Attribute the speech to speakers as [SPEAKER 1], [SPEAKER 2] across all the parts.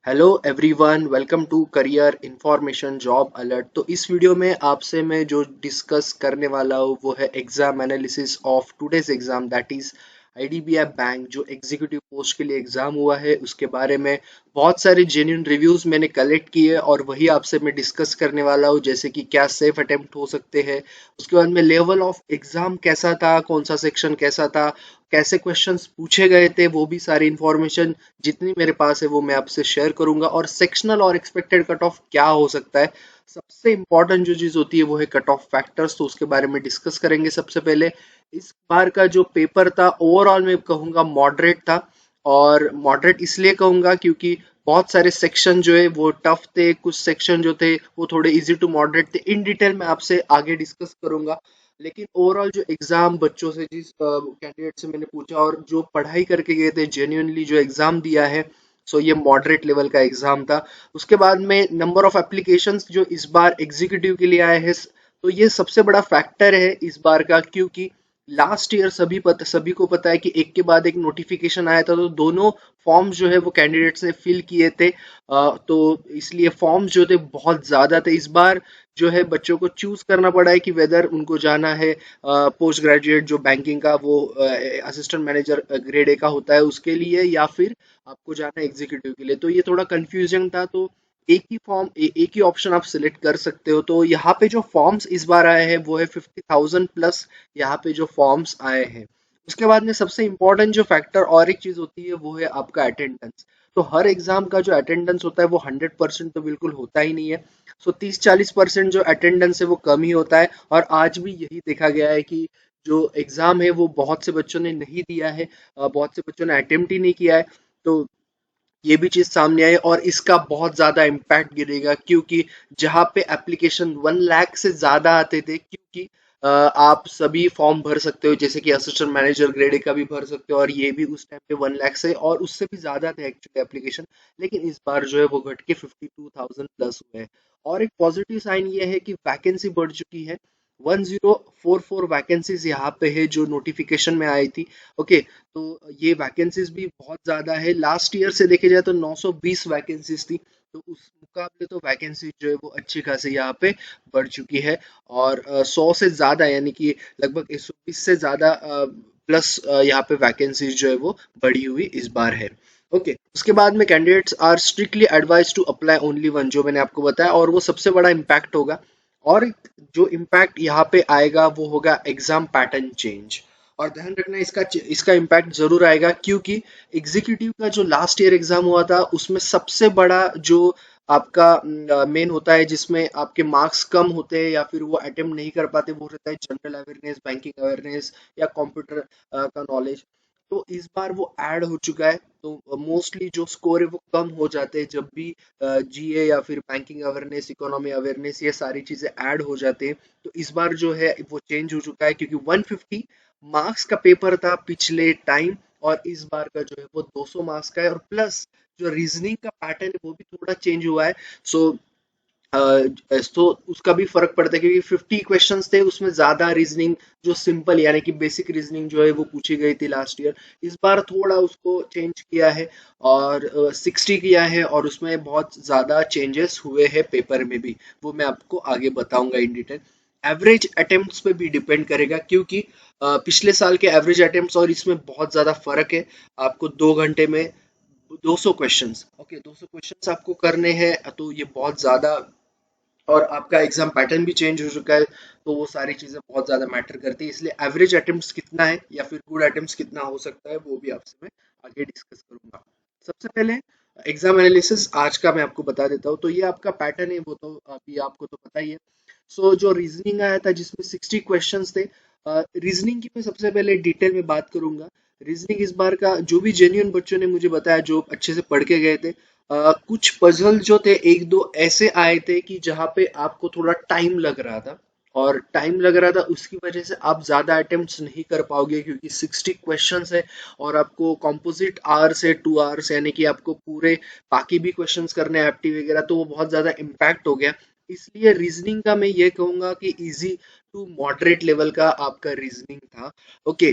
[SPEAKER 1] Hello everyone, welcome to career information job alert. तो इस video में आपसे मैं जो डिस्कस करने वाला हूँ वो है exam analysis of today's exam, that is IDBI bank जो एग्जीक्यूटिव पोस्ट के लिए एग्जाम हुआ है उसके बारे में बहुत सारे जेन्युइन रिव्यूज मैंने कलेक्ट किए और वही आपसे मैं डिस्कस करने वाला हूँ, जैसे कि क्या सेफ अटेम्प्ट हो सकते हैं। उसके बाद में लेवल ऑफ एग्जाम कैसा था, कौन सा सेक्शन कैसा था, कैसे क्वेश्चंस पूछे गए थे, वो भी सारी इंफॉर्मेशन जितनी मेरे पास है वो मैं आपसे शेयर करूंगा। और सेक्शनल और एक्सपेक्टेड कट ऑफ क्या हो सकता है, सबसे इंपॉर्टेंट जो चीज होती है वो है कट ऑफ फैक्टर्स, तो उसके बारे में डिस्कस करेंगे। सबसे पहले इस बार का जो पेपर था ओवरऑल मैं कहूंगा मॉडरेट था। और मॉडरेट इसलिए कहूंगा क्योंकि बहुत सारे सेक्शन जो है वो टफ थे, कुछ सेक्शन जो थे वो थोड़े इजी टू मॉडरेट थे। इन डिटेल मैं आपसे आगे डिस्कस करूंगा। लेकिन ओवरऑल जो एग्जाम बच्चों से, जिस कैंडिडेट से मैंने पूछा और जो पढ़ाई करके गए थे, जेन्युइनली जो एग्जाम दिया है, सो ये मॉडरेट लेवल का एग्जाम था। उसके बाद में नंबर ऑफ एप्लीकेशंस जो इस बार एग्जीक्यूटिव के लिए आए हैं, तो ये सबसे बड़ा फैक्टर है इस बार का, क्योंकि लास्ट ईयर सभी को पता है कि एक के बाद एक नोटिफिकेशन आया था, तो दोनों फॉर्म्स जो है वो कैंडिडेट्स ने फिल किए थे। तो इसलिए फॉर्म्स जो थे बहुत ज्यादा थे। इस बार जो है बच्चों को चूज करना पड़ा है कि वेदर उनको जाना है पोस्ट ग्रेजुएट जो बैंकिंग का वो असिस्टेंट मैनेजर ग्रेड ए का होता है उसके लिए, या फिर आपको जाना है एग्जीक्यूटिव के लिए। तो ये थोड़ा कंफ्यूजन था, तो एक ही एक ही ऑप्शन आप सिलेक्ट कर सकते हो। तो यहाँ पे जो फॉर्म्स इस बार आए हैं वो है 50,000 प्लस, यहाँ पे जो फॉर्म्स आए हैं। उसके बाद में सबसे इम्पोर्टेंट जो फैक्टर और एक चीज होती है वो है आपका अटेंडेंस। तो हर एग्जाम का जो अटेंडेंस होता है वो 100% तो बिल्कुल होता ही नहीं है। सो 30-40% जो अटेंडेंस है वो कम ही होता है। और आज भी यही देखा गया है कि जो एग्जाम है वो बहुत से बच्चों ने नहीं दिया है, बहुत से बच्चों ने अटेम्प्ट ही नहीं किया है। तो ये भी चीज सामने आई और इसका बहुत ज्यादा इम्पैक्ट गिरेगा, क्योंकि जहां पे एप्लीकेशन 1 लाख से ज्यादा आते थे, क्योंकि आप सभी फॉर्म भर सकते हो, जैसे कि असिस्टेंट मैनेजर ग्रेड ए का भी भर सकते हो, और ये भी उस टाइम पे 1 लाख से और उससे भी ज्यादा थे एक्चुअली एप्लीकेशन। लेकिन इस बार जो है वो घट के 52,000 प्लस हुए हैं। और एक पॉजिटिव साइन ये है कि वैकेंसी बढ़ चुकी है। 1044 वैकेंसीज यहाँ पे है जो नोटिफिकेशन में आई थी। ओके, तो ये वैकेंसीज भी बहुत ज्यादा है। लास्ट ईयर से देखे जाए तो 920 वैकेंसीज थी, तो उस मुकाबले तो वैकेंसी जो है वो अच्छी खासी यहाँ पे बढ़ चुकी है। और 100 से ज्यादा, यानी कि लगभग 120 से ज्यादा प्लस यहाँ पे वैकेंसीज जो है वो बढ़ी हुई इस बार है। ओके, उसके बाद में candidates are strictly advise to apply only one, जो मैंने आपको बताया, और वो सबसे बड़ा इम्पैक्ट होगा। और एक जो इम्पैक्ट यहाँ पे आएगा वो होगा एग्जाम पैटर्न चेंज। और ध्यान रखना, इसका इम्पैक्ट जरूर आएगा, क्योंकि एग्जीक्यूटिव का जो लास्ट ईयर एग्जाम हुआ था उसमें सबसे बड़ा जो आपका मेन होता है, जिसमें आपके मार्क्स कम होते हैं या फिर वो अटेम्प्ट नहीं कर पाते, वो रहता है जनरल अवेयरनेस, बैंकिंग अवेयरनेस या कंप्यूटर का नॉलेज। तो इस बार वो ऐड हो चुका है, तो मोस्टली जो स्कोर है वो कम हो जाते हैं जब भी जीए या फिर बैंकिंग अवेयरनेस, इकोनॉमी अवेयरनेस, ये सारी चीजें ऐड हो जाते हैं। तो इस बार जो है वो चेंज हो चुका है, क्योंकि 150 मार्क्स का पेपर था पिछले टाइम, और इस बार का जो है वो 200 मार्क्स का है। और प्लस जो रीजनिंग का पैटर्न है वो भी थोड़ा चेंज हुआ है। सो तो उसका भी फर्क पड़ता है, क्योंकि 50 क्वेश्चंस थे, उसमें ज्यादा रीजनिंग जो सिंपल यानी कि बेसिक रीजनिंग जो है वो पूछी गई थी लास्ट ईयर। इस बार थोड़ा उसको चेंज किया है और 60 किया है, और उसमें बहुत ज्यादा चेंजेस हुए हैं पेपर में भी, वो मैं आपको आगे बताऊंगा इन डिटेल। एवरेज अटेम्प्ट्स पे भी डिपेंड करेगा, क्योंकि पिछले साल के एवरेज अटेम्प्ट्स और इसमें बहुत ज्यादा फर्क है। आपको 2 घंटे में 200 क्वेश्चंस, ओके, 200 क्वेश्चंस आपको करने हैं, तो ये बहुत ज्यादा। और आपका एग्जाम पैटर्न भी चेंज हो चुका है, तो वो सारी चीजें बहुत ज्यादा मैटर करती है। इसलिए एवरेज अटेम्प्ट्स कितना है या फिर गुड अटेम्प्ट्स कितना हो सकता है, वो भी आपसे मैं आगे डिस्कस करूंगा। सबसे पहले एग्जाम एनालिसिस आज का मैं आपको बता देता हूँ। तो ये आपका पैटर्न है, वो तो अभी आपको तो पता ही है। सो जो रीजनिंग आया था जिसमें 60 क्वेश्चंस थे, रीजनिंग की मैं सबसे पहले डिटेल में बात करूंगा। रीजनिंग इस बार का जो भी जेन्युइन बच्चों ने मुझे बताया, जो अच्छे से पढ़ के गए थे, कुछ पजल जो थे एक दो ऐसे आए थे कि जहां पे आपको थोड़ा टाइम लग रहा था, और टाइम लग रहा था उसकी वजह से आप ज्यादा अटेम्प्ट्स नहीं कर पाओगे, क्योंकि 60 क्वेश्चंस है और आपको कंपोजिट आवर्स है 2 आवर्स, यानी कि आपको पूरे बाकी भी क्वेश्चंस करने हैं एप्टी वगैरह, तो वो बहुत ज्यादा इम्पैक्ट हो गया। इसलिए रीजनिंग का मैं ये कहूंगा कि इजी टू मॉडरेट लेवल का आपका रीजनिंग था। ओके,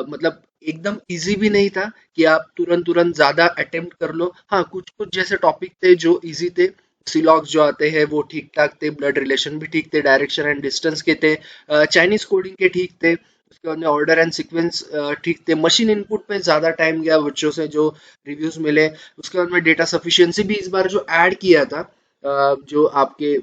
[SPEAKER 1] मतलब एकदम इजी भी नहीं था कि आप तुरंत तुरंत ज्यादा अटेम्प्ट कर लो। हाँ, कुछ कुछ जैसे टॉपिक थे जो इजी थे, सिलॉक्स जो आते हैं वो ठीक ठाक थे, ब्लड रिलेशन भी ठीक थे, डायरेक्शन एंड डिस्टेंस के थे, चाइनीज कोडिंग के ठीक थे, उसके बाद में ऑर्डर एंड सीक्वेंस ठीक थे। मशीन इनपुट पे ज्यादा टाइम गया बच्चों से जो रिव्यूज मिले। उसके बाद में डेटा सफिशिएंसी भी इस बार जो ऐड किया था, जो आपके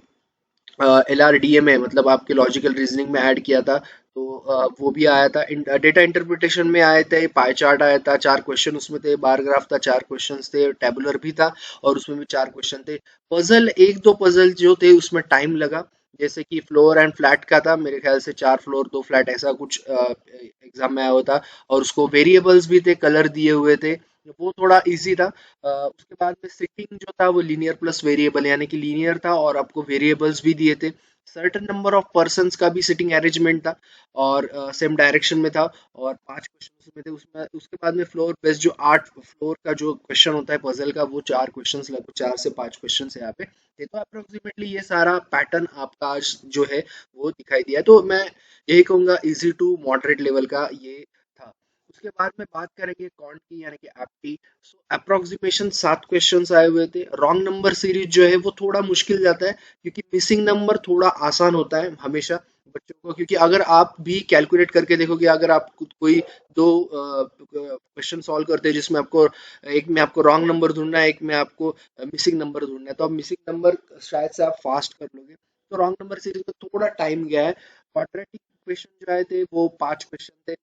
[SPEAKER 1] LRDA में, मतलब आपके लॉजिकल रीजनिंग में ऐड किया था, तो वो भी आया था। डेटा इंटरप्रिटेशन में आए थे, पाई चार्ट आया था, 4 क्वेश्चन उसमें थे, बार ग्राफ था, 4 क्वेश्चन थे, टेबुलर भी था और उसमें भी 4 क्वेश्चन थे। पजल, एक दो पजल जो थे उसमें टाइम लगा, जैसे कि फ्लोर एंड फ्लैट का था, मेरे ख्याल से 4 फ्लोर 2 फ्लैट ऐसा कुछ एग्जाम में आया हुआ था, और उसको वेरिएबल्स भी थे, कलर दिए हुए थे, वो थोड़ा इजी था। उसके बाद में सिटिंग जो था वो लीनियर प्लस वेरिएबल, यानी कि लीनियर था और आपको वेरिएबल्स भी दिए थे। सर्टेन नंबर ऑफ पर्सन्स का भी सिटिंग अरेंजमेंट था और सेम डायरेक्शन में था, और 5 क्वेश्चन उसमें थे। उसमें उसके बाद में फ्लोर बेस्ड जो 8 फ्लोर का जो क्वेश्चन होता है पजल का, वो 4 क्वेश्चन, लगभग 4 से 5 क्वेश्चन है यहाँ पे। ये तो अप्रोक्सीमेटली ये सारा पैटर्न आपका आज जो है वो दिखाई दिया, तो मैं यही कहूंगा इजी टू मॉडरेट लेवल का ये था। उसके बाद में बात करेंगे कॉन्ट की, यानी कि एप्टी। सो अप्रोक्सीमेशन 7 क्वेश्चंस आए हुए थे। रॉन्ग नंबर सीरीज जो है वो थोड़ा मुश्किल जाता है, क्योंकि मिसिंग नंबर थोड़ा आसान होता है हमेशा बच्चों को, क्योंकि अगर आप भी कैलकुलेट करके देखोगे, अगर आप कोई दो क्वेश्चन सॉल्व करते हैं जिसमें आपको एक में आपको रॉन्ग नंबर ढूंढना है, एक में आपको मिसिंग नंबर ढूंढना है, तो आप मिसिंग नंबर शायद से आप फास्ट कर लोगे, तो रॉन्ग नंबर सीरीज में थोड़ा टाइम गया है। क्वाड्रेटिक क्वेश्चन जो आए थे वो 5 क्वेश्चन थे।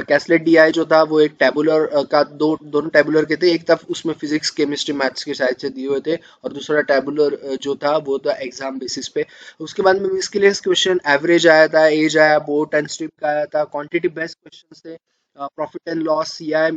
[SPEAKER 1] कैसलेट डीआई जो था वो एक टेबुलर का, दोनों टेबुलर के थे, एक था उसमें फिजिक्स केमिस्ट्री मैथ्स के शायद से दिए हुए थे, और दूसरा टेबुलर जो था वो था एग्जाम बेसिस पे। उसके बाद में मिसलेनियस क्वेश्चन, एवरेज आया था, एज आया, बोट एंड स्ट्रिप का आया था, क्वांटिटी बेस्ड क्वेश्चन थे, profit and loss, CI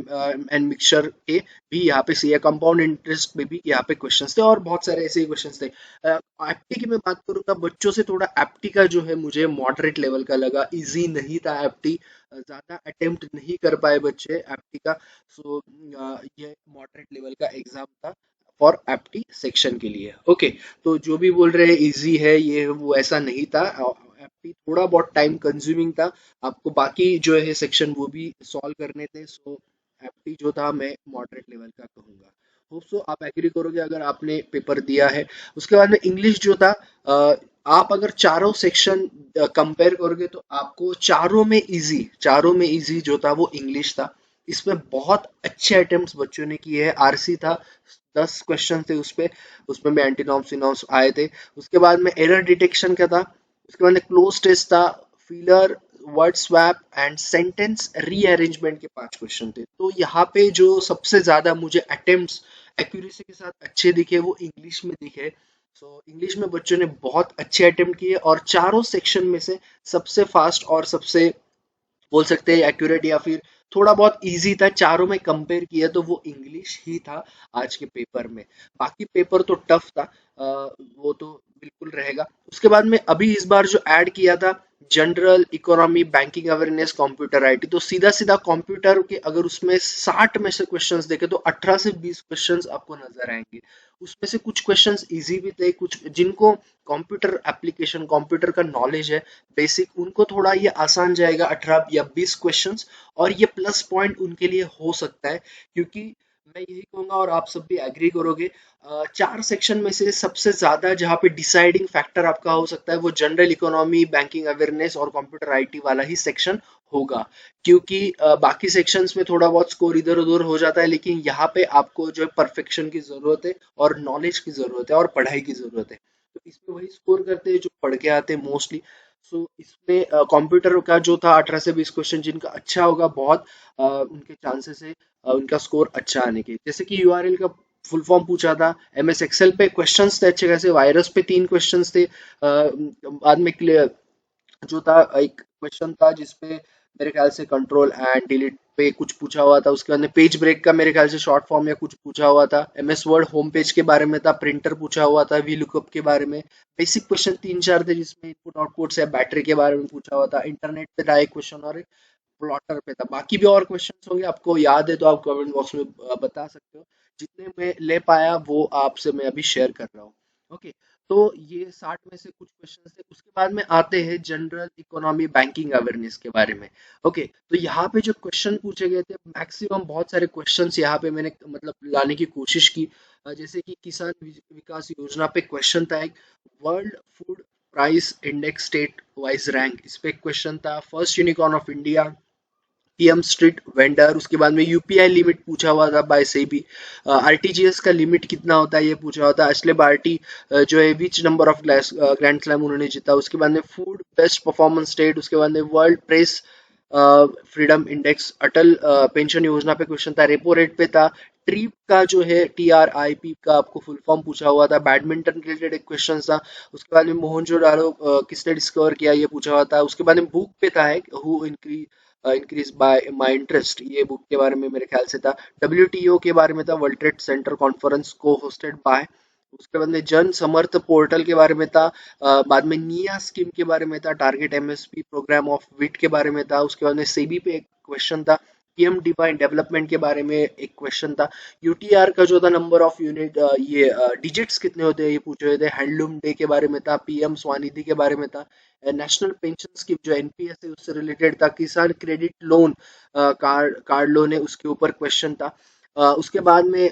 [SPEAKER 1] and mixture के भी यहाँ पे, सीआई कंपाउंड इंटरेस्ट में भी यहाँ पे क्वेश्चंस थे, और बहुत सारे ऐसे ही क्वेश्चंस थे। एप्टी की मैं बात करूँ, बच्चों से थोड़ा एप्टी का जो है मुझे मॉडरेट लेवल का लगा, इजी नहीं था एप्टी, ज्यादा अटेम्प्ट नहीं कर पाए बच्चे एप्टी का। सो ये मॉडरेट लेवल का एग्जाम था फॉर एप्टी सेक्शन के लिए। ओके, तो जो भी बोल रहे हैं इजी है ये वो, ऐसा नहीं था। एप्टी थोड़ा बहुत टाइम कंज्यूमिंग था, आपको बाकी जो है सेक्शन वो भी सॉल्व करने थे। सो एप्टी जो था मैं मॉडरेट लेवल का कहूंगा। होप सो आप एग्री करोगे अगर आपने पेपर दिया है। उसके बाद में इंग्लिश जो था, आप अगर चारों सेक्शन कंपेयर करोगे तो आपको चारों में इजी जो था वो इंग्लिश था। इसमें बहुत अच्छे अटेम्प्ट्स बच्चों ने किए हैं। आरसी था, 10 क्वेश्चन थे उसपे, उसमें भी एंटीनॉम्स सिनॉम्स आए थे। उसके बाद में एरर डिटेक्शन का था। उसके बाद में क्लोज टेस्ट था, filler, word swap and sentence rearrangement के 5 क्वेश्चन थे। तो यहाँ पे जो सबसे ज्यादा मुझे अटेम्प्ट्स एक्यूरेसी के साथ अच्छे दिखे वो इंग्लिश में दिखे। सो इंग्लिश में बच्चों ने बहुत अच्छे अटेम्प्ट किए, और चारों सेक्शन में से सबसे फास्ट और सबसे, बोल सकते हैं एक्यूरेट, या फिर थोड़ा बहुत इजी था, चारों में कंपेयर किया तो वो इंग्लिश ही था आज के पेपर में। बाकी पेपर तो टफ था, वो तो बिल्कुल रहेगा। उसके बाद में अभी इस बार जो ऐड किया था, general economy, banking awareness, computer IT, तो सीधा सीधा कंप्यूटर के अगर उसमें 60 में से क्वेश्चंस देखे तो 18 से 20 क्वेश्चंस आपको नजर आएंगे। उसमें से कुछ क्वेश्चंस इजी भी थे, कुछ जिनको कंप्यूटर एप्लीकेशन, कंप्यूटर का नॉलेज है बेसिक, उनको थोड़ा ये आसान जाएगा 18 या 20 क्वेश्चंस, और ये प्लस पॉइंट उनके लिए हो सकता है, क्योंकि मैं यही कहूंगा और आप सब भी एग्री करोगे, 4 सेक्शन में से सबसे ज्यादा जहाँ पे डिसाइडिंग फैक्टर आपका हो सकता है वो जनरल इकोनॉमी, बैंकिंग अवेयरनेस और कंप्यूटर आईटी वाला ही सेक्शन होगा। क्योंकि बाकी सेक्शंस में थोड़ा बहुत स्कोर इधर उधर हो जाता है, लेकिन यहाँ पे आपको जो है परफेक्शन की जरूरत है, और नॉलेज की जरूरत है, और पढ़ाई की जरूरत है, तो इसमें वही स्कोर करते हैं जो पढ़ के आते हैं मोस्टली। सो इसमें कंप्यूटर का जो था 18 से 20 क्वेश्चन, जिनका अच्छा होगा बहुत, उनके चांसेस है उनका स्कोर अच्छा आने के। जैसे कि यूआरएल का फुल फॉर्म पूछा था, एमएस एक्सेल पे क्वेश्चंस थे अच्छे खासे, वायरस पे 3 क्वेश्चंस थे, बाद में क्लियर जो था एक क्वेश्चन था जिसपे मेरे ख्याल से कंट्रोल एंड डिलीट पे कुछ पूछा हुआ था, उसके बाद पेज ब्रेक का मेरे ख्याल से शॉर्ट फॉर्म या कुछ पूछा हुआ था, एमएस वर्ड होम पेज के बारे में था, प्रिंटर पूछा हुआ था, वी लुकअप के बारे में। बेसिक क्वेश्चन 3-4 थे जिसमें इनपुट आउटपुट से बैटरी के बारे में पूछा हुआ था, इंटरनेट पे था एक क्वेश्चन, और एक प्लॉटर पे था। बाकी भी और क्वेश्चंस होंगे, आपको याद है तो आप कमेंट बॉक्स में बता सकते हो। जितने मैं ले पाया वो आपसे मैं अभी शेयर कर रहा हूँ। ओके, तो ये 60 में से कुछ क्वेश्चन थे। उसके बाद में आते हैं जनरल इकोनॉमी बैंकिंग अवेयरनेस के बारे में। ओके, तो यहाँ पे जो क्वेश्चन पूछे गए थे मैक्सिमम बहुत सारे क्वेश्चंस यहाँ पे मैंने मतलब लाने की कोशिश की। जैसे कि किसान विकास योजना पे क्वेश्चन था एक, world food price index state wise rank इस पे क्वेश्चन था, first unicorn of India, PM street vendor, उसके बाद में यूपीआई लिमिट पूछा हुआ था बाय सेबी, आरटीजीएस का लिमिट कितना होता है ये पूछा हुआ था, असले बार्टी जो है which number of grand slam उन्होंने जीता, उसके बाद में फूड बेस्ट परफॉर्मेंस स्टेट, उसके बाद में वर्ल्ड प्रेस फ्रीडम इंडेक्स, अटल पेंशन योजना पे क्वेश्चन था, रेपो रेट पे था, ट्रीप का जो है TRIP का आपको फुल फॉर्म पूछा हुआ था, बैडमिंटन रिलेटेड एक क्वेश्चन था, उसके बाद में मोहनजोदाड़ो किसने डिस्कवर किया ये पूछा हुआ था, उसके बाद में बुक पे था एक who increase by my interest, ये बुक के बारे में मेरे ख्याल से था, WTO के बारे में था, वर्ल्ड ट्रेड सेंटर कॉन्फ्रेंस को होस्टेड बाय, उसके बाद में जन समर्थ पोर्टल के बारे में था, बाद में निया स्कीम के बारे में था, टारगेट MSP प्रोग्राम ऑफ विट के बारे में था, उसके बाद में सेबी पे एक क्वेश्चन था, पीएम डिवाइन डेवलपमेंट के बारे में एक क्वेश्चन था, यूटीआर का जो था नंबर ऑफ यूनिट ये डिजिट्स कितने होते हैं ये पूछे हुए थे, हैंडलूम डे के बारे में था, पीएम स्वनिधि के बारे में था, नेशनल पेंशन स्कीम जो एनपीएस है उससे रिलेटेड था, किसान credit loan card card loan है उसके ऊपर क्वेश्चन था, उसके बाद में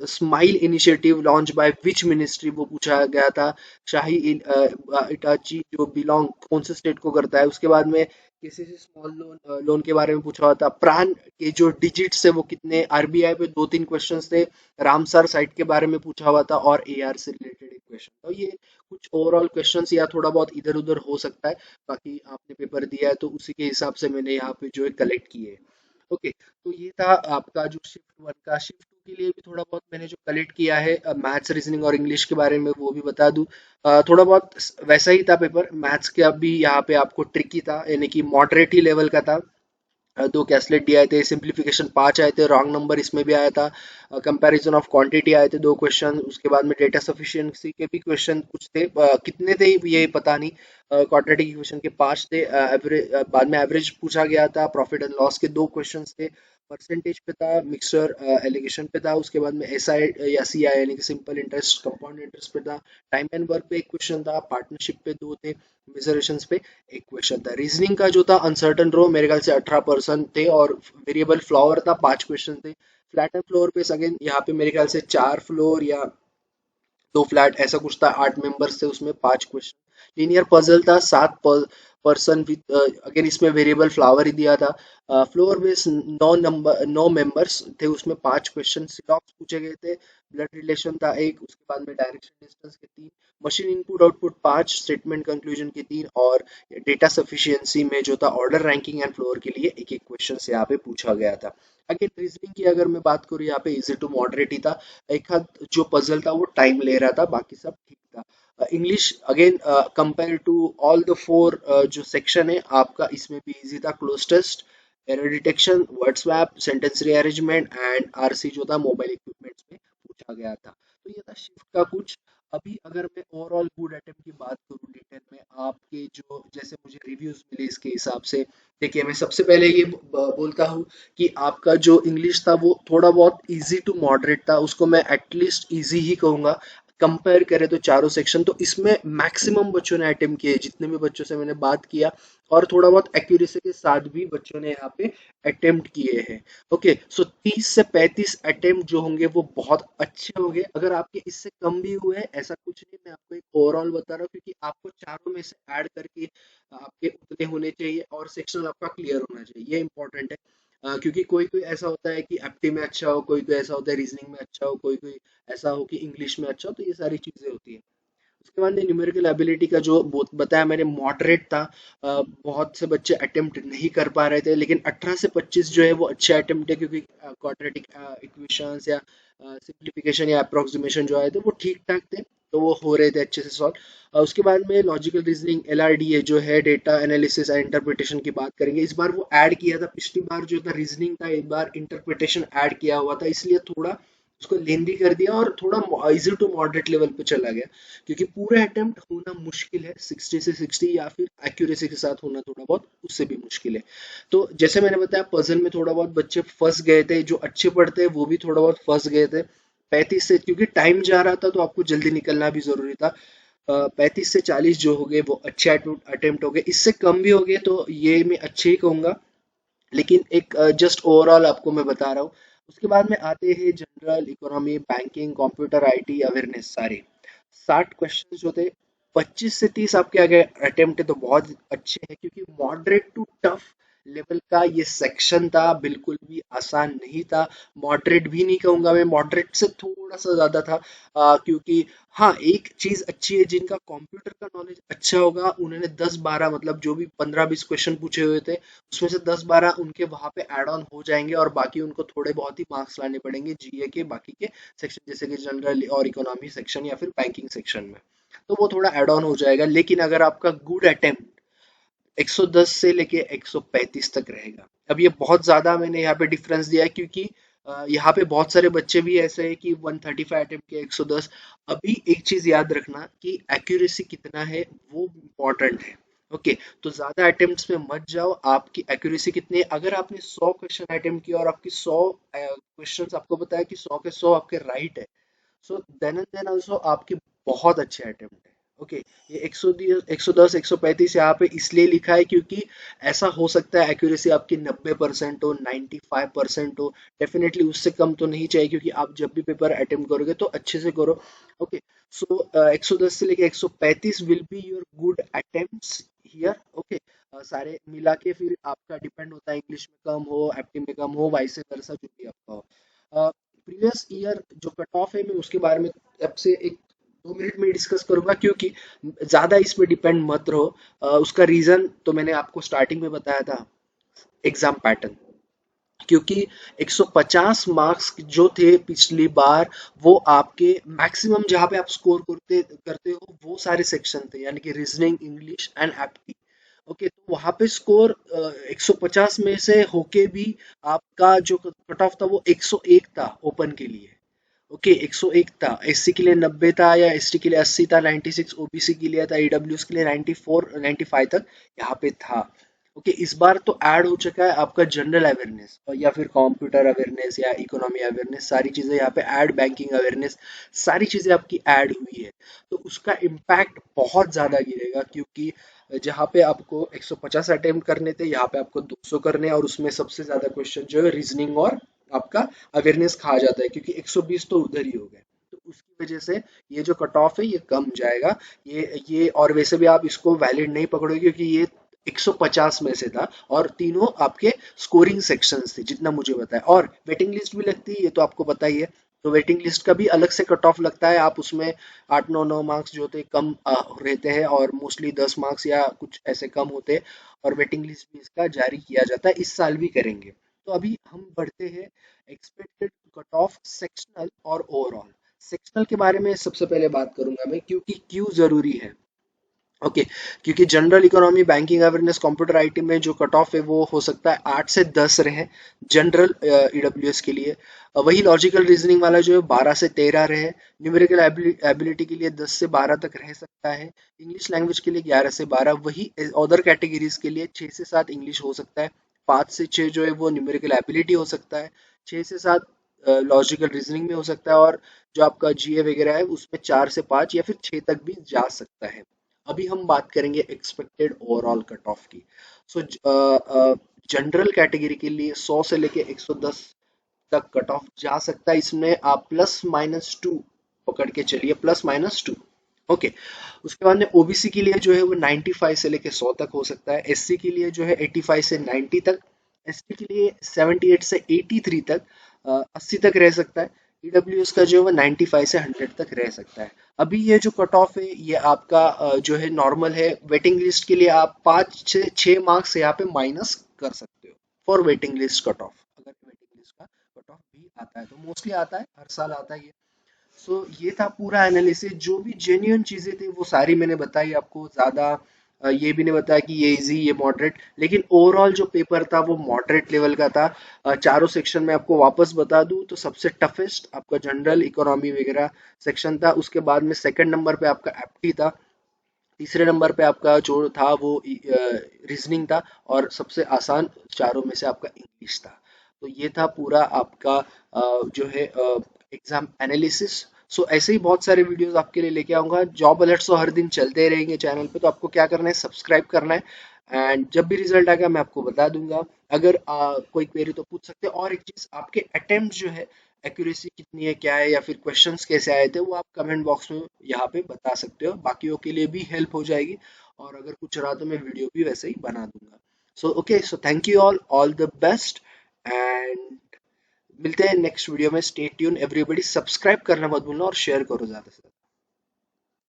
[SPEAKER 1] smile initiative launch by which ministry वो पूछा गया था, शाही इटाची जो बिलोंग कौन से स्टेट को करता है, उसके बाद में केसीसी स्मॉल लोन लोन के बारे में पूछा हुआ था, प्राण के जो डिजिट्स है वो कितने, आरबीआई पे दो तीन क्वेश्चंस थे, रामसर साइट के बारे में पूछा हुआ था और एआर से रिलेटेड एक क्वेश्चन, तो ये कुछ ओवरऑल क्वेश्चंस या थोड़ा बहुत इधर उधर हो सकता है, बाकी आपने पेपर दिया है तो उसी के हिसाब से मैंने यहाँ पे जो है कलेक्ट किए हैं। ओके, तो ये था आपका जो शिफ्ट वन का। शिफ्ट टू के लिए भी थोड़ा बहुत मैंने जो कलेक्ट किया है मैथ्स रीजनिंग और इंग्लिश के बारे में वो भी बता दूं। थोड़ा बहुत वैसा ही था पेपर, मैथ्स का भी यहाँ पे आपको ट्रिकी था, यानी कि मॉडरेट ही लेवल का था। दो कैसलेट दिए आए थे, सिंप्लीफिकेशन 5 आए थे, रॉन्ग नंबर इसमें भी आया था, कंपैरिजन ऑफ क्वांटिटी आए थे दो क्वेश्चन, उसके बाद में डेटा सफिशिएंसी के भी क्वेश्चन कुछ थे, कितने थे ये पता नहीं, क्वाड्रेटिक इक्वेशन के 5 थे, एवरेज बाद में एवरेज पूछा गया था, प्रॉफिट एंड लॉस के दो क्वेश्चन थे, परसेंटेज पे था, मिक्सचर एलिगेशन पे था, उसके बाद में SI या CI यानी कि सिंपल इंटरेस्ट कंपाउंड इंटरेस्ट पे था, टाइम एंड वर्क पे एक क्वेश्चन था, पार्टनरशिप पे दो थे, मेजरेशंस पे एक क्वेश्चन था। रीजनिंग का जो था अनसर्टन रो मेरे ख्याल से 18% थे और वेरिएबल फ्लावर था, 5 क्वेश्चन थे, फ्लैट एंड फ्लोर पे अगेन यहाँ पे मेरे ख्याल से 4 फ्लोर या दो फ्लैट ऐसा कुछ था, 8 मेंबर्स थे उसमें, 5 क्वेश्चन, लीनियर पजल था, 7 पर्सन विद अगेन इसमें वेरिएबल फ्लावर ही दिया था, फ्लोर बेस 9 मेंबर्स थे उसमें, 5 क्वेश्चन, सिलॉक्स पूछे गए थे, ब्लड रिलेशन था एक, उसके बाद में डायरेक्शन डिस्टेंस के 3, machine input output 5, statement conclusion के 3, और डेटा सफिशिएंसी में जो था ऑर्डर रैंकिंग एंड फ्लोर के लिए एक एक क्वेश्चन यहाँ पे पूछा गया था। अगेन रीजनिंग की अगर मैं बात करूँ यहाँ पे इजी टू मॉडरेट ही था, एक आध जो पजल था वो टाइम ले रहा था, बाकी सब ठीक था। English again compare to all the four जो सेक्शन है आपका इसमें भी इजी था, cloze test, error detection, word swap, sentence rearrangement and RC जो था मोबाइल इक्विपमेंट्स में पूछा गया था। तो ये था शिफ्ट का कुछ। अभी अगर मैं ओवरऑल गुड अटेम्प्ट की बात करूँ डिटेल में, आपके जो जैसे मुझे रिव्यूज मिले इसके हिसाब से, देखिए मैं सबसे पहले ये बोलता हूँ कि आपका जो इंग्लिश था वो थोड़ा बहुत इजी टू मॉडरेट था, उसको मैं एटलीस्ट इजी ही कहूँगा। कंपेयर करें तो चारों सेक्शन, तो इसमें मैक्सिमम बच्चों ने अटेम्प्ट किए जितने भी बच्चों से मैंने बात किया, और थोड़ा बहुत एक्यूरेसी के साथ भी बच्चों ने यहाँ पे अटेम्प्ट किए हैं। ओके, सो 30 से 35 अटेम्प्ट जो होंगे वो बहुत अच्छे होंगे। अगर आपके इससे कम भी हुए ऐसा कुछ नहीं, मैं आपको एक ओवरऑल बता रहा हूँ, क्योंकि आपको चारों में से ऐड करके आपके उतने होने चाहिए और सेक्शन आपका क्लियर होना चाहिए, ये इंपॉर्टेंट है। क्योंकि कोई कोई ऐसा होता है कि एप्टी में अच्छा हो, कोई कोई ऐसा होता है रीजनिंग में अच्छा हो, कोई कोई ऐसा हो कि इंग्लिश में अच्छा हो, तो ये सारी चीजें होती है। उसके बाद में न्यूमेरिकल एबिलिटी का जो बताया मैंने मॉडरेट था, बहुत से बच्चे अटेम्प्ट नहीं कर पा रहे थे, लेकिन 18 से 25 जो है वो अच्छे अटेम्प्ट है, क्योंकि क्वाड्रेटिक इक्वेशंस या सिंप्लीफिकेशन या अप्रोक्सीमेशन जो आए थे वो ठीक ठाक थे, तो वो हो रहे थे अच्छे से सॉल्व। उसके बाद में लॉजिकल रीजनिंग LRDA जो है डेटा एनालिसिस एंड इंटरप्रिटेशन की बात करेंगे, इस बार वो ऐड किया था, पिछली बार जो था रीजनिंग था, एक बार इंटरप्रिटेशन ऐड किया हुआ था, इसलिए थोड़ा उसको लेंदी कर दिया और थोड़ा इजी टू मॉडरेट लेवल पे चला गया, क्योंकि पूरे अटेम्प्ट होना मुश्किल है, 60 से 60 या फिर एक्यूरेसी के साथ होना थोड़ा बहुत उससे भी मुश्किल है। तो जैसे मैंने बताया पजल में थोड़ा बहुत बच्चे फंस गए थे, जो अच्छे पढ़ते हैं वो भी थोड़ा बहुत फंस गए थे, 35 से क्योंकि टाइम जा रहा था तो आपको जल्दी निकलना भी जरूरी था। 35 से 40 जो हो गए वो अच्छे अटेम्प्ट हो गए, इससे कम भी हो गए तो ये मैं अच्छे ही कहूंगा, लेकिन एक जस्ट ओवरऑल आपको मैं बता रहा हूँ। उसके बाद में आते हैं general economy, banking, computer, IT, awareness, सारे 60 क्वेश्चन जो थे। 25 से 30 आपके आगे अटेम्प्ट है तो बहुत अच्छे हैं, क्योंकि मॉडरेट टू टफ लेवल का ये सेक्शन था, बिल्कुल भी आसान नहीं था। मॉडरेट भी नहीं कहूंगा मैं, मॉडरेट से थोड़ा सा ज्यादा था, क्योंकि हाँ एक चीज अच्छी है, जिनका कंप्यूटर का नॉलेज अच्छा होगा उन्होंने 10-12 मतलब जो भी 15-20 क्वेश्चन पूछे हुए थे उसमें से 10-12 उनके वहां पे ऐड ऑन हो जाएंगे, और बाकी उनको थोड़े बहुत ही मार्क्स लाने पड़ेंगे जीए के बाकी के सेक्शन, जैसे कि जनरल और इकोनॉमी सेक्शन या फिर बैंकिंग सेक्शन में, तो वो थोड़ा ऐड ऑन हो जाएगा। लेकिन अगर आपका गुड अटेम्प्ट 110 से लेके 135 तक रहेगा। अब ये बहुत ज्यादा मैंने यहाँ पे डिफरेंस दिया है, क्योंकि यहाँ पे बहुत सारे बच्चे भी ऐसे हैं कि 135 अटेम्प्ट के 110। अभी एक चीज याद रखना कि एक्यूरेसी कितना है वो इम्पोर्टेंट है। ओके, तो ज्यादा अटेम्प्ट्स में मत जाओ, आपकी एक्यूरेसी कितनी है। अगर आपने 100 क्वेश्चन अटेम्प्ट किया और आपकी 100 क्वेश्चंस आपको बताया कि 100 के 100 आपके राइट है, so then and then also आपके बहुत अच्छे अटेम्प्ट है। ओके, ये 110 135 यहाँ पे इसलिए लिखा है क्योंकि ऐसा हो सकता है एक्यूरेसी आपकी 90% हो, 95% हो, डेफिनेटली उससे कम तो नहीं चाहिए, क्योंकि आप जब भी पेपर अटेम्प्ट करोगे तो अच्छे से करो। ओके, सो 110 से लेके 135 will be your good attempts here. Okay, सारे मिला के फिर आपका डिपेंड होता है, इंग्लिश में कम हो, एप्टी में कम हो, वाइस वर्सा जो भी आपका हो। प्रीवियस ईयर जो कट ऑफ है मैं उसके बारे में आपसे एक 2 मिनट में डिस्कस करूंगा, क्योंकि ज्यादा इस पे डिपेंड मत रहो। उसका रीजन तो मैंने आपको स्टार्टिंग में बताया था, एग्जाम पैटर्न। क्योंकि 150 मार्क्स जो थे पिछली बार, वो आपके मैक्सिमम जहां पे आप स्कोर करते करते हो वो सारे सेक्शन थे, यानी कि रीजनिंग, इंग्लिश एंड एप्टी। ओके, तो वहां पे स्कोर 150 में से होके भी आपका जो कट ऑफ था वो 101 था ओपन के लिए। ओके, 101 था, एससी के लिए 90 था, या एसटी के लिए 80 था, 96 ओबीसी के लिए था, ईडब्ल्यूएस के लिए 94 95 तक यहाँ पे था। ओके, इस बार तो ऐड हो चुका है आपका जनरल अवेयरनेस, या फिर कंप्यूटर अवेयरनेस या इकोनॉमी अवेयरनेस, सारी चीजें यहाँ पे ऐड, बैंकिंग अवेयरनेस, सारी चीजें आपकी ऐड हुई है। तो उसका इम्पैक्ट बहुत ज्यादा गिरेगा, क्योंकि जहाँ पे आपको 150 अटेम्प्ट करने थे यहाँ पे आपको 200 करने हैं, और उसमें सबसे ज्यादा क्वेश्चन जो है रीजनिंग और आपका अवेयरनेस खा जाता है, क्योंकि 120 तो उधर ही हो गए। तो उसकी वजह से ये जो कट ऑफ है ये कम जाएगा। ये और वैसे भी आप इसको वैलिड नहीं पकड़ोगे, क्योंकि ये 150 में से था, और तीनों आपके स्कोरिंग सेक्शंस थे जितना मुझे पता है, और वेटिंग लिस्ट भी लगती है, ये तो आपको पता ही है। तो वेटिंग लिस्ट का भी अलग से कट ऑफ लगता है, आप उसमें 8 9 मार्क्स जो होते हैं कम रहते हैं, और मोस्टली 10 मार्क्स या कुछ ऐसे कम होते हैं, और वेटिंग लिस्ट भी इसका जारी किया जाता है, इस साल भी करेंगे। तो अभी हम बढ़ते हैं एक्सपेक्टेड कट ऑफ सेक्शनल और ओवरऑल। सेक्शनल के बारे में सबसे पहले बात करूंगा मैं, क्योंकि क्यों जरूरी है। ओके, क्योंकि general economy, banking awareness, computer IT में जो कट ऑफ है वो हो सकता है 8 से 10 रहे जनरल ईडब्ल्यूएस के लिए। वही लॉजिकल रीजनिंग वाला जो है 12 से 13 रहे। न्यूमेरिकल एबिलिटी के लिए 10 से 12 तक रह सकता है। इंग्लिश लैंग्वेज के लिए 11 से 12। वही अदर कैटेगरीज के लिए 6 से 7 इंग्लिश हो सकता है। 5 से 6 जो है वो न्यूमेरिकल एबिलिटी हो सकता है। 6 से 7 लॉजिकल रीजनिंग में हो सकता है, और जो आपका जीए वगैरह है उसमें 4 से 5 या फिर 6 तक भी जा सकता है। अभी हम बात करेंगे एक्सपेक्टेड ओवरऑल कट ऑफ की। सो जनरल कैटेगरी के लिए 100 से लेके 110 तक कट ऑफ जा सकता है, इसमें आप +-2 पकड़ के चलिए, +-2। ओके, उसके बाद में ओबीसी के लिए जो है वो 95 से लेके 100 तक हो सकता है। एससी के लिए जो है 85 से 90 तक। एसटी के लिए 78 से 83 तक, 80 तक रह सकता है। ईडब्ल्यूएस का जो है वो 95 से 100 तक रह सकता है। अभी ये जो कट ऑफ है ये आपका जो है नॉर्मल है। वेटिंग लिस्ट के लिए आप 5 से 6 मार्क्स यहाँ पे माइनस कर सकते हो for waiting list cut off. अगर वेटिंग लिस्ट का कट ऑफ भी आता है तो मोस्टली आता है, हर साल आता है ये। ये था पूरा एनालिसिस, जो भी जेन्युइन चीजें थी वो सारी मैंने बताई आपको। ज्यादा ये भी नहीं बताया कि ये इजी ये मॉडरेट, लेकिन ओवरऑल जो पेपर था वो मॉडरेट लेवल का था। चारों सेक्शन में आपको वापस बता दूं तो सबसे टफेस्ट आपका जनरल इकोनॉमी वगैरह सेक्शन था। उसके बाद में सेकंड नंबर पे आपका एप्टी था। तीसरे नंबर पे आपका जो था वो रीजनिंग था, और सबसे आसान चारों में से आपका इंग्लिश था। तो ये था पूरा आपका जो है एग्जाम एनालिसिस। सो ऐसे ही बहुत सारे वीडियोस आपके लिए लेके आऊंगा। जॉब अलर्ट्स तो हर दिन चलते रहेंगे चैनल पे, तो आपको क्या करना है, सब्सक्राइब करना है, एंड जब भी रिजल्ट आएगा मैं आपको बता दूंगा। अगर कोई क्वेरी तो पूछ सकते हैं। और एक चीज, आपके अटेम्प्ट जो है, एक्यूरेसी कितनी है, क्या है, या फिर क्वेश्चंस कैसे आए थे, वो आप कमेंट बॉक्स में यहाँ पे बता सकते हो। बाकियों के लिए भी हेल्प हो जाएगी, और अगर कुछ रहा तो मैं वीडियो भी वैसे ही बना दूंगा। So okay, so thank you all the best, and मिलते हैं नेक्स्ट वीडियो में। स्टे ट्यून एवरीबॉडी, सब्सक्राइब करना मत भूलना और शेयर करो ज्यादा से ज्यादा।